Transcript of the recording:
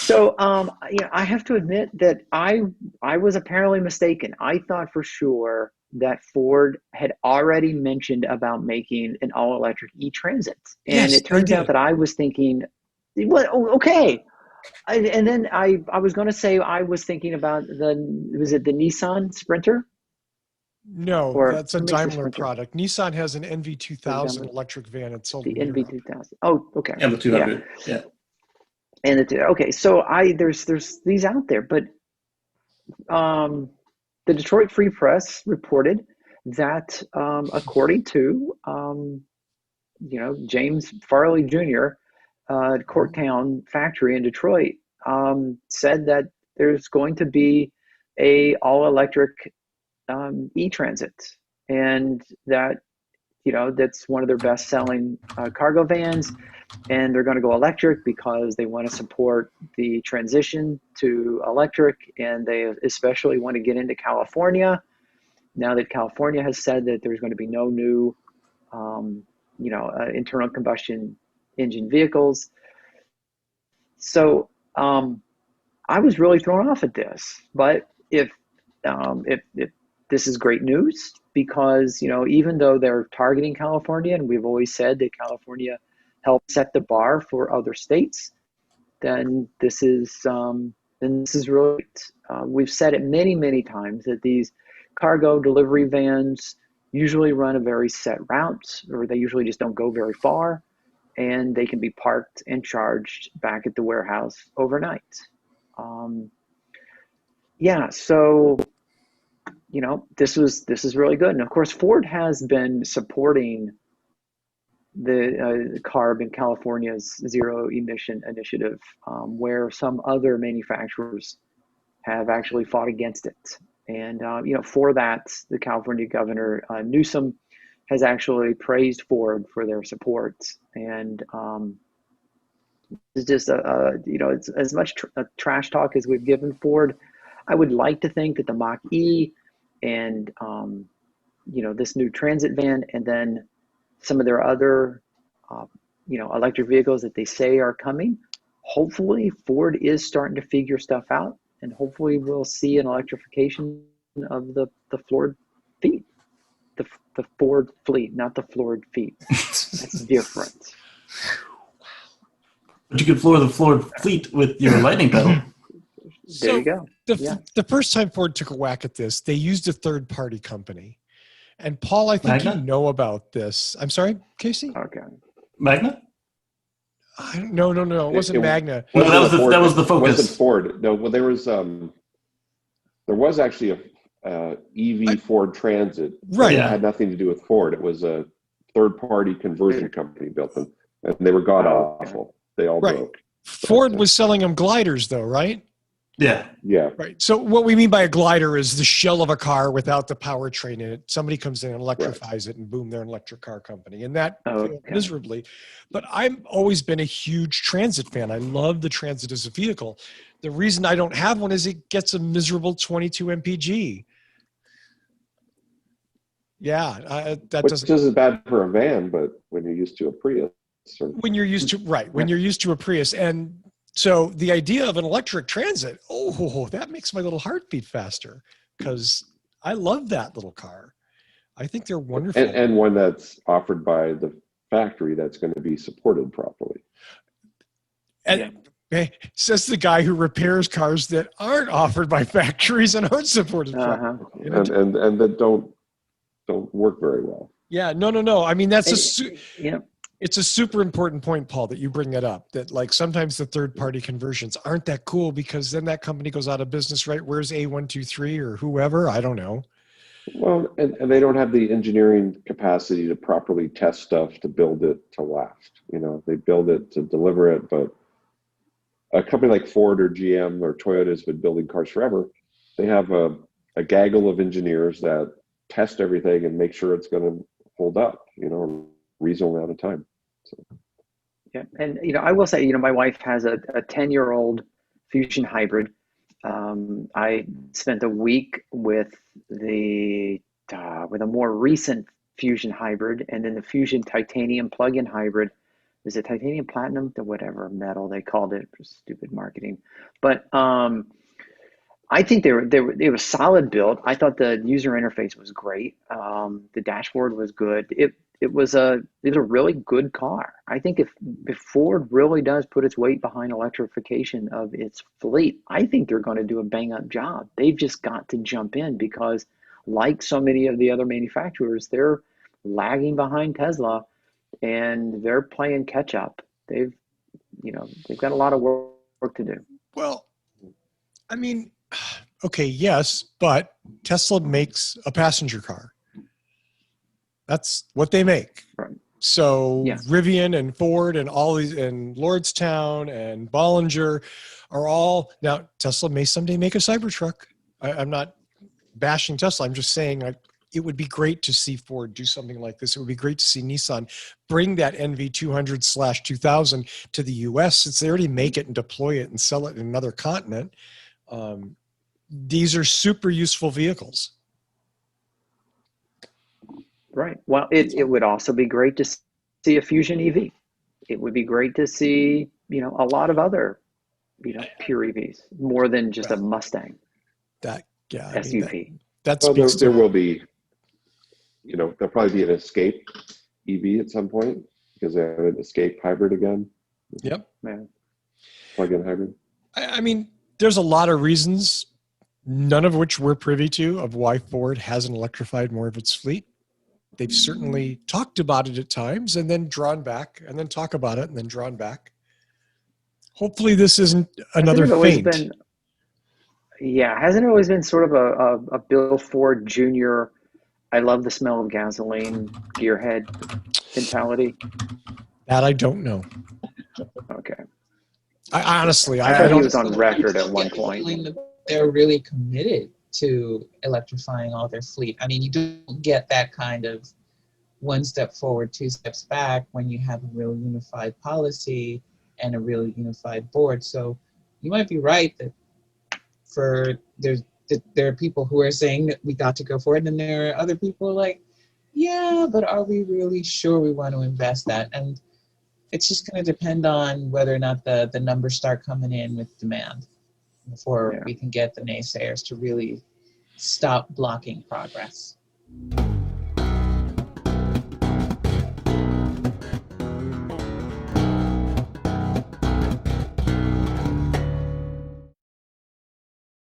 So, I have to admit that I was apparently mistaken. I thought for sure that Ford had already mentioned about making an all-electric e-Transit, and Yes, it they turns out did. that I was thinking, what? Oh, okay. And then I was going to say I was thinking about was it the Nissan Sprinter, No, or that's a who makes the Daimler Sprinter? product. Nissan has an Or is NV2000 that electric van. It's sold the in Europe. NV2000? Oh, okay, Yeah, the yeah. 200. Yeah. And okay, so there's these out there, but um, the Detroit Free Press reported that according to James Farley Jr. At Corktown factory in Detroit, said that there's going to be a all electric e-transit, and that that's one of their best selling cargo vans, and they're going to go electric because they want to support the transition to electric, and they especially want to get into California now that California has said that there's going to be no new um, internal combustion engine vehicles. So I was really thrown off at this, but if this is great news, because even though they're targeting California, and we've always said that California helped set the bar for other states, then this is really we've said it many times that these cargo delivery vans usually run a very set route, or they usually just don't go very far, and they can be parked and charged back at the warehouse overnight. Um, yeah, so this is really good, and of course Ford has been supporting the CARB in California's zero emission initiative, where some other manufacturers have actually fought against it. And for that, the California governor Newsom has actually praised Ford for their support, and it's just it's as much trash talk as we've given Ford. I would like to think that the Mach E and this new transit van, and then some of their other uh, electric vehicles that they say are coming. Hopefully, Ford is starting to figure stuff out, and hopefully, we'll see an electrification of the Ford fleet, the Ford fleet, not the Ford feet. That's different. But you could floor the floor fleet with your lightning pedal. There you So go. Yeah. the first time Ford took a whack at this, they used a third party company. And Paul, I think you Magna? know about this. I'm sorry, Casey? Okay. Magna? No. It It wasn't Magna. No, that wasn't a was the Ford. that was the It wasn't focus. Ford. No, well, there was actually a EV Ford Transit, but Right. it Yeah. had nothing to do with Ford. It was a third-party conversion company built them, and they were god Okay. awful. They all Right. broke. But Ford was selling them gliders, though, right? Yeah. yeah, Right. So what we mean by a glider is the shell of a car without the powertrain in it. Somebody comes in and right. electrifies it, and boom, they're an electric car company. And that failed Okay. miserably. But I've always been a huge transit fan. I love the transit as a vehicle. The reason I don't have one is it gets a miserable 22 mpg. Yeah, that Which doesn't. isn't bad for a van, but when you're used to a Prius, or, When you're used to when Yeah. you're used to a Prius, and so the idea of an electric transit, oh, that makes my little heart beat faster because I love that little car. I think they're wonderful. and one that's offered by the factory that's going to be supported properly. Yeah. And says the guy who repairs cars that aren't offered by factories and aren't supported Uh-huh. properly. And that don't work very well. Yeah, no. I mean, Yeah. it's a super important point, Paul, that you bring that up. That like sometimes the third party conversions aren't that cool because then that company goes out of business, right? Where's A123 or whoever? I don't know. Well, and they don't have the engineering capacity to properly test stuff to build it to last. They build it to deliver it, but a company like Ford or GM or Toyota has been building cars forever. They have a gaggle of engineers that test everything and make sure it's going to hold up, a reasonable amount of time. So. Yeah. And I will say, my wife has a 10-year-old Fusion hybrid. I spent a week with a more recent Fusion hybrid, and then the Fusion Titanium plug-in hybrid is it titanium platinum, the whatever metal they called it, for stupid marketing. But I think they were solid build. I thought the user interface was great. The dashboard was good. It was a really good car. I think if Ford really does put its weight behind electrification of its fleet, I think they're going to do a bang up job. They've just got to jump in because, like so many of the other manufacturers, they're lagging behind Tesla and they're playing catch up. They've got a lot of work to do. Well, I mean, okay, yes, but Tesla makes a passenger car. That's what they make. Right. So Yeah. Rivian and Ford and all these and Lordstown and Bollinger are all now. Tesla may someday make a Cybertruck. I'm not bashing Tesla. I'm just saying it would be great to see Ford do something like this. It would be great to see Nissan bring that NV200/2000 to the US since they already make it and deploy it and sell it in another continent. These are super useful vehicles. Right. Well, it would also be great to see a Fusion EV. It would be great to see, a lot of other, pure EVs, more than just a Mustang SUV. That Well, speaks there to will be, there'll probably be an Escape EV at some point because they have an Escape hybrid again. Yep. Yeah. Plug-in hybrid. I mean, there's a lot of reasons, none of which we're privy to, of why Ford hasn't electrified more of its fleet. They've certainly talked about it at times and then drawn back and then talk about it and then drawn back. Hopefully this isn't another feint. Hasn't it always been sort of a Bill Ford Jr., I love the smell of gasoline, gearhead mentality? That I don't know. Okay. I honestly, I I thought he don't. was on record at one point. They're really committed to electrifying all their fleet. I mean, you don't get that kind of one step forward, two steps back when you have a real unified policy and a real unified board. So you might be right that there are people who are saying that we got to go forward, and there are other people like, yeah, but are we really sure we want to invest that? And it's just going to depend on whether or not the numbers start coming in with demand before we can get the naysayers to really stop blocking progress.